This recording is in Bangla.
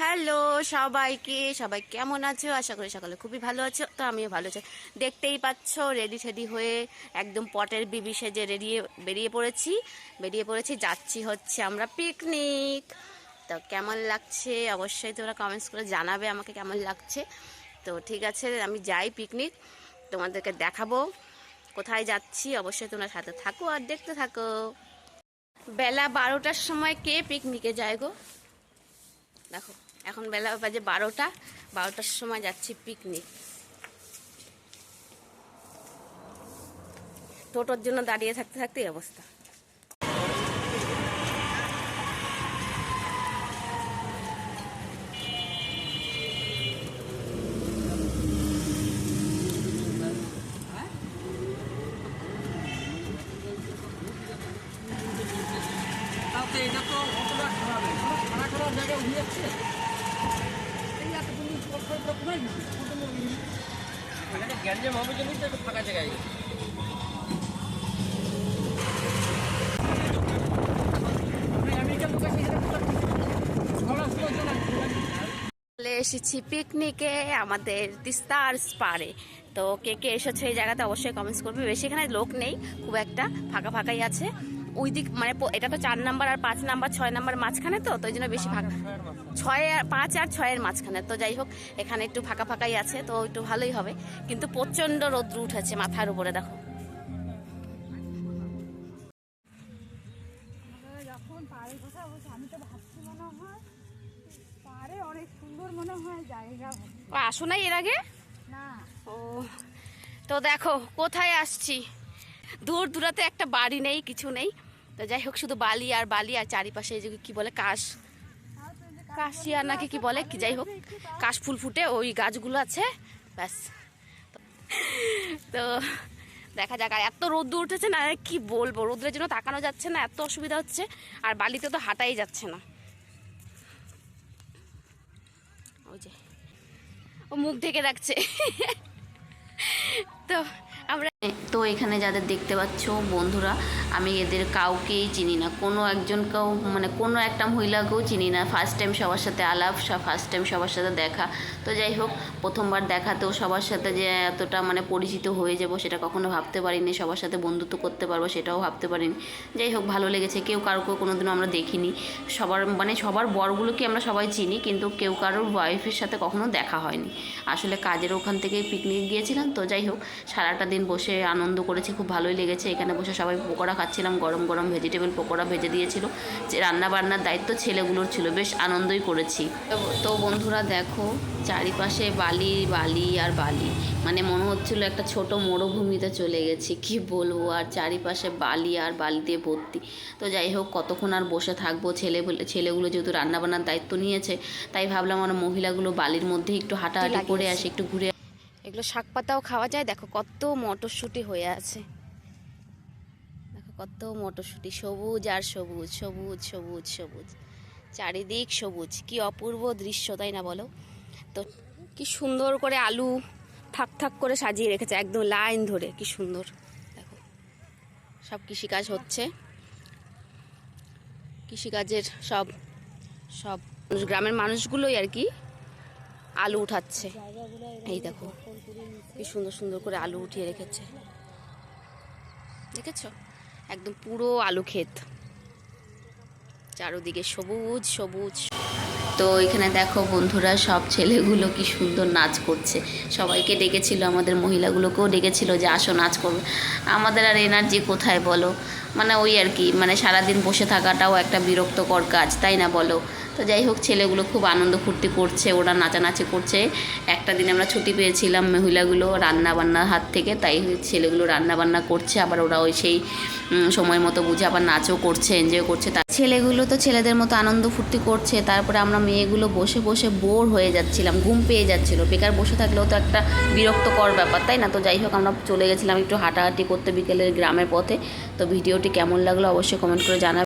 হ্যালো সবাইকে, সবাই কেমন আছো? আশা করি সকালে খুবই ভালো আছো। তো আমিও ভালো আছি। দেখতেই পাচ্ছ রেডি টেডি হয়ে একদম পটের বিবি সেজে বেরিয়ে পড়েছি। যাচ্ছি হচ্ছে আমরা পিকনিক। তো কেমন লাগছে অবশ্যই তোমরা কমেন্টস করে জানাবে আমাকে কেমন লাগছে। তো ঠিক আছে, আমি যাই পিকনিক, তোমাদেরকে দেখাবো কোথায় যাচ্ছি। অবশ্যই তোমরা সাথে থাকো আর দেখতে থাকো। বেলা 12টার সময় কে পিকনিকে যায় গো? দেখো এখন বেলা বাজে 12টার সময় যাচ্ছি পিকনিক। টোটোর জন্য দাঁড়িয়ে থাকতে থাকতে এই অবস্থা। এটা তো অতটা খারাপ খারাপ জায়গায় উঠে যাচ্ছে। এই এত কোথায় এখানে গ্যাঞ্জাম হবে জন্যই তো একটু ফাঁকা জায়গায় গেছে। চলে এসেছি পিকনিকে আমাদের তিস্তার পাড়ে। তো কে কে এসেছে এই জায়গাতে অবশ্যই কমেন্টস করবে। বেশি এখানে লোক নেই, খুব একটা ফাঁকাই আছে। ওই দিক মানে এটা তো 4 নাম্বার আর 5 নাম্বার 6 নাম্বার মাঝখানে, তো ওই জন্য বেশি ফাঁকা। 5 আর 6-এর মাঝখানে। তো যাই হোক, এখানে একটু ফাঁকাই আছে, তো একটু ভালোই হবে। কিন্তু প্রচন্ড রৌদ্র উঠেছে মাথার উপরে, দেখো। যখন পাহাড়ের কথা বলছি আমি তো ভাবছি মনে হয় পাহাড়ে অনেক সুন্দর মনে হয় জায়গা। ও আসো নাই এর আগে? না। ও তো দেখো কোথায় আসছি। দূর দূরাতে একটা বাড়ি নেই, কিছু নেই। তো যাই হোক, শুধু বালি আর চারিপাশে এই যে কি বলে কাশিয়া নাকি কি বলে, কি যাই হোক, কাশ ফুল ফুটে ওই গাছগুলো আছে, ব্যাস। তো দেখা যাক। আর এত রোদ্দুর উঠেছে না, কি বলবো, রোদ্রের জন্য তাকানো যাচ্ছে না, এত অসুবিধা হচ্ছে। আর বালিতে তো হাঁটাই যাচ্ছে না। ওই যে ও মুখ ঢেকে রাখছে। তো আমরা তো এখানে যাদের দেখতে পাচ্ছ বন্ধুরা, আমি এদের কাউকেই চিনি না, কোনো একজনকেও, মানে কোনো একটা মহিলাকেও চিনি না। ফার্স্ট টাইম সবার সাথে আলাপ, ফার্স্ট টাইম সবার সাথে দেখা। তো যাই হোক, প্রথমবার দেখাতেও সবার সাথে যে এতটা মানে পরিচিত হয়ে যাব সেটা কখনো ভাবতে পারিনি। সবার সাথে বন্ধুত্ব করতে পারবো সেটাও ভাবতে পারিনি। যাই হোক, ভালো লেগেছে। কেউ কারোকে কোনোদিনও আমরা দেখিনি। সবার বরগুলোকে আমরা সবাই চিনি, কিন্তু কেউ কারোর ওয়াইফের সাথে কখনো দেখা হয়নি। আসলে কাজের ওখান থেকে পিকনিক গিয়েছিলাম। তো যাই হোক, সারাটা দিন বসে আনন্দ করেছি, খুব ভালোই লেগেছে। এখানে বসে সবাই পকোড়া খাচ্ছিলাম, গরম গরম ভেজিটেবল পকোড়া ভেজে দিয়েছিল। যে রান্না বান্নার দায়িত্ব ছেলেগুলোর ছিল, বেশ আনন্দই করেছি। তো বন্ধুরা দেখো, চারিপাশে বালি বালি আর বালি, মানে মনে হচ্ছিল একটা ছোট মরুভূমিতে চলে গেছি, কি বলবো। আর চারিপাশে বালি আর বালি দিয়ে ভর্তি। তো যাই হোক, কতক্ষণ আর বসে থাকবো। ছেলেগুলো যেহেতু রান্নাবান্নার দায়িত্ব নিয়েছে, তাই ভাবলাম আমরা মহিলাগুলো বালির মধ্যে একটু হাঁটাহাঁটি করে আসি, একটু ঘুরে। এগুলো শাক পাতাও খাওয়া যায়। দেখো কত মটরশুঁটি হয়ে আছে, দেখো কত মটরশুঁটি, সবুজ আর সবুজ, সবুজ সবুজ সবুজ, চারিদিক সবুজ। কি অপূর্ব দৃশ্য, তাই না বলো? তো কি সুন্দর করে আলু থাক থাক করে সাজিয়ে রেখেছে একদম লাইন ধরে, কি সুন্দর। দেখো সব কৃষিকাজ হচ্ছে, কৃষিকাজের সব গ্রামের মানুষগুলোই আর কি আলু উঠাচ্ছে। এই দেখো কি সুন্দর সুন্দর করে আলু উঠিয়ে রেখেছে, দেখেছো? একদম পুরো আলু ক্ষেত, চারোদিকে সবুজ সবুজ। তো এখানে দেখো বন্ধুরা, সব ছেলেগুলো কি সুন্দর নাচ করছে। সবাইকে ডেকেছিল, আমাদের মহিলাগুলোকেও ডেকেছিল যে আসো নাচ করবে। আমাদের আর এনার্জি কোথায় বলো, মানে ওই আর কি, মানে সারাদিন বসে থাকাটাও একটা বিরক্তকর কাজ, তাই না বলো? তো যাই হোক, ছেলেগুলো খুব আনন্দ ফুর্তি করছে, ওরা নাচানাচি করছে। একটা দিন আমরা ছুটি পেয়েছিলাম মহিলাগুলো রান্নাবান্নার হাত থেকে, তাই ছেলেগুলো রান্নাবান্না করছে, আবার ওরা ওই সেই সময় মতো বুঝে আবার নাচও করছে, এনজয় করছে। ছেলেগুলো তো ছেলেদের মতো আনন্দ ফুর্তি করছে, তারপরে আমরা মেয়েগুলো বসে বসে বোর হয়ে যাচ্ছিলাম, ঘুম পেয়ে যাচ্ছিলো। বেকার বসে থাকলেও তো একটা বিরক্তকর ব্যাপার, তাই না? তো যাই হোক, আমরা চলে গেছিলাম একটু হাঁটাহাঁটি করতে বিকেলের গ্রামের পথে। তো ভিডিওটি কেমন লাগলো অবশ্যই কমেন্ট করে জানাবেন।